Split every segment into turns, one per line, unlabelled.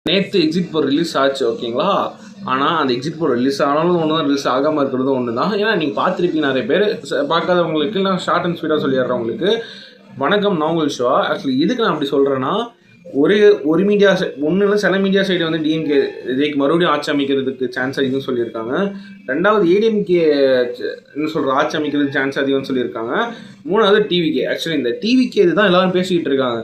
நேற்று எக்ஸிட் போல் ரிலீஸ் ஆச்சு ஓகேங்களா. ஆனால் அந்த எக்ஸிட் போல் ரிலீஸ் ஆனாலும் ஒன்று தான், ரிலீஸ் ஆகாமல் இருக்கிறது ஒன்று தான். ஏன்னா நீங்கள் பார்த்துருப்பீங்க நிறைய பேர், பார்க்காதவங்களுக்கு நான் ஷார்ட் அண்ட் ஸ்வீட்டாக சொல்லிடுறவங்களுக்கு வணக்கம், நான் உங்கள் ஷோ. ஆக்சுவலி எதுக்கு நான் அப்படி சொல்கிறேன்னா, ஒரு மீடியா ஒன்றும் இல்லை, சில மீடியா சைடு வந்து டிஎம்கே இதுக்கு மறுபடியும் ஆட்சி அமைக்கிறதுக்கு சான்ஸ் அதிகம்னு சொல்லியிருக்காங்க. ரெண்டாவது ஏடிஎம்கே என்ன சொல்கிற ஆட்சி அமைக்கிறதுக்கு சான்ஸ் அதிகம்னு சொல்லியிருக்காங்க. மூணாவது டிவிகே. ஆக்சுவலி இந்த டிவிகே இதுதான் எல்லோரும் பேசிக்கிட்டு இருக்காங்க.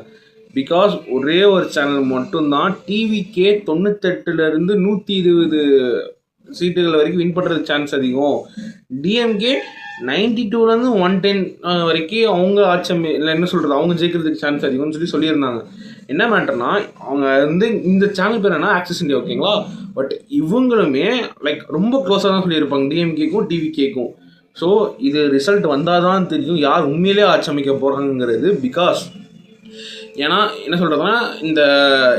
பிகாஸ் ஒரே ஒரு சேனல் மட்டும்தான் டிவிகே 98லேருந்து 120 சீட்டுகள் வரைக்கும் வின் பண்ணுறதுக்கு சான்ஸ் அதிகம். டிஎம்கே 92லேருந்து 110 வரைக்கும் அவங்க ஆட்சி இல்லை என்ன சொல்கிறது அவங்க ஜெயிக்கிறதுக்கு சான்ஸ் அதிகம்னு சொல்லியிருந்தாங்க. என்ன மேட்டர்னா, அவங்க வந்து இந்த சேனல் பேர் என்ன ஆக்சஸ் இந்தியா ஓகேங்களா. பட் இவங்களுமே லைக் ரொம்ப க்ளோஸாக தான் சொல்லியிருப்பாங்க டிஎம்கேக்கும் டிவிகேக்கும். ஸோ இது ரிசல்ட் வந்தால் தான் தெரியும் யார் உண்மையிலே ஆட்சி அமைக்க போகிறாங்கிறது. பிகாஸ் ஏன்னா என்ன சொல்கிறதுனா, இந்த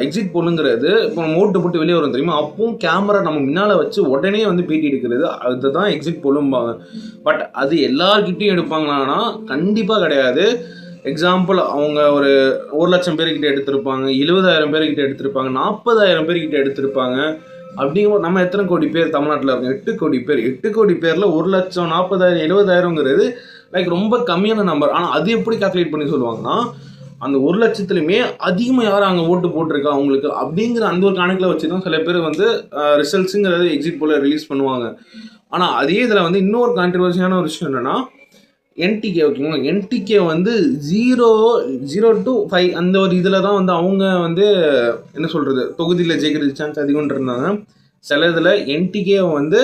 எக்ஸிட் போலுங்கிறது இப்போ நம்ம ஓட்டு போட்டு வெளியே வரும் தெரியுமா, அப்பவும் கேமரா நம்ம முன்னால் வச்சு உடனே வந்து பேட்டி எடுக்கிறது, அதுதான் எக்ஸிட் போலும்பாங்க. பட் அது எல்லார்கிட்டையும் எடுப்பாங்களான்னா கண்டிப்பாக கிடையாது. எக்ஸாம்பிள் அவங்க ஒரு 1,00,000 பேர்கிட்ட எடுத்திருப்பாங்க, 70,000 பேர்கிட்ட எடுத்திருப்பாங்க, 40,000 பேர்கிட்ட எடுத்திருப்பாங்க. அப்படிங்கிற நம்ம எத்தனை கோடி பேர் தமிழ்நாட்டில் இருக்கோம்? 8 கோடி பேர். 8 கோடி பேரில் 1,00,000, 40,000, 70,000ங்கிறது லைக் ரொம்ப கம்மியான நம்பர். ஆனால் அது எப்படி கால்குலேட் பண்ணி சொல்லுவாங்கன்னா, அந்த 1,00,000த்துலையுமே அதிகமாக யாரும் அங்கே ஓட்டு போட்டிருக்கா அவங்களுக்கு அப்படிங்கிற அந்த ஒரு கணக்கில் வச்சு தான் சில பேர் வந்து ரிசல்ட்ஸுங்கிறது எக்ஸிட் போல ரிலீஸ் பண்ணுவாங்க. ஆனால் அதே இதில் வந்து இன்னொரு கான்ட்ரவர்சியான ஒரு விஷயம் என்னென்னா, என்டிகே ஓகேங்களா. என்டிகே வந்து 0 to 5 அந்த ஒரு இதில் தான் வந்து அவங்க வந்து என்ன சொல்கிறது தொகுதியில் ஜெயிக்கிறது சான்ஸ் அதிகம்னு இருந்தாங்க. சில இதில் என்டிகே வந்து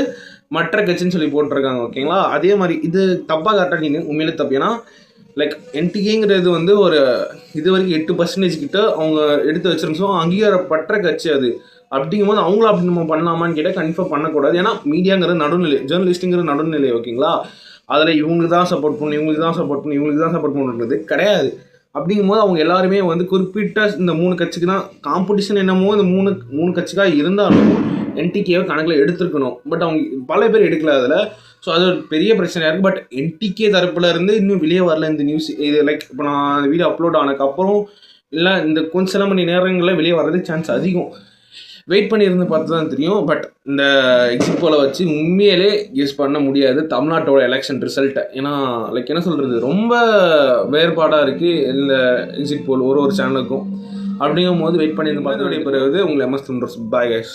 மற்ற கட்சின்னு சொல்லி போட்டிருக்காங்க ஓகேங்களா. அதே மாதிரி இது தப்பாக கரெக்டாக உண்மையிலே தப்பு. ஏன்னா லைக் என்டிகேங்கிறது வந்து ஒரு இது வரைக்கும் 8% கிட்ட அவங்க எடுத்து வச்சிருந்தோம் அங்கீகாரப்பட்ட கட்சி அது. அப்படிங்கும்போது அவங்களும் அப்படி நம்ம பண்ணலாமான்னு கேட்டால் கன்ஃபார்ம் பண்ணக்கூடாது. ஏன்னா மீடியாங்கிறது நடுநிலை, ஜேர்னலிஸ்ட்டுங்கிற நடுநிலை ஓகேங்களா. அதில் இவங்களுக்கு தான் சப்போர்ட் பண்ணணும், இவங்களுக்கு தான் சப்போர்ட் பண்ணணும், இவங்களுக்கு தான் சப்போர்ட் பண்ணுறது கிடையாது. அப்படிங்கும்போது அவங்க எல்லாருமே வந்து குறிப்பிட்ட இந்த 3 கட்சிக்கு தான் காம்படிஷன். என்னமோ இந்த மூணு கட்சிக்காக இருந்தாலும் என்டிகேவை கணக்கில் எடுத்துருக்கணும். பட் அவங்க பல பேர் எடுக்கல அதில். ஸோ அது ஒரு பெரிய பிரச்சனையாக இருக்குது. பட் என்டிகே தரப்பில் இருந்து இன்னும் வெளியே வரல இந்த நியூஸ். இது லைக் இப்போ நான் வீடியோ அப்லோட் ஆனதுக்கப்புறம் இல்லை இந்த கொஞ்சம் சில மணி நேரங்களில் வெளியே வர்றதுக்கு சான்ஸ் அதிகம். வெயிட் பண்ணியிருந்து பார்த்து தான் தெரியும். பட் இந்த எக்ஸிட் போல வச்சு உண்மையிலே யூஸ் பண்ண முடியாது தமிழ்நாட்டோட எலெக்ஷன் ரிசல்ட்டை. ஏன்னா லைக் என்ன சொல்கிறது ரொம்ப வேறுபாடாக இருக்குது இந்த எக்ஸிட் போல் ஒரு சேனலுக்கும். அப்படிங்கும் போது வெயிட் பண்ணியிருந்து பார்த்து வெளியே பெறுவது உங்களை MS Thunders. Bye guys.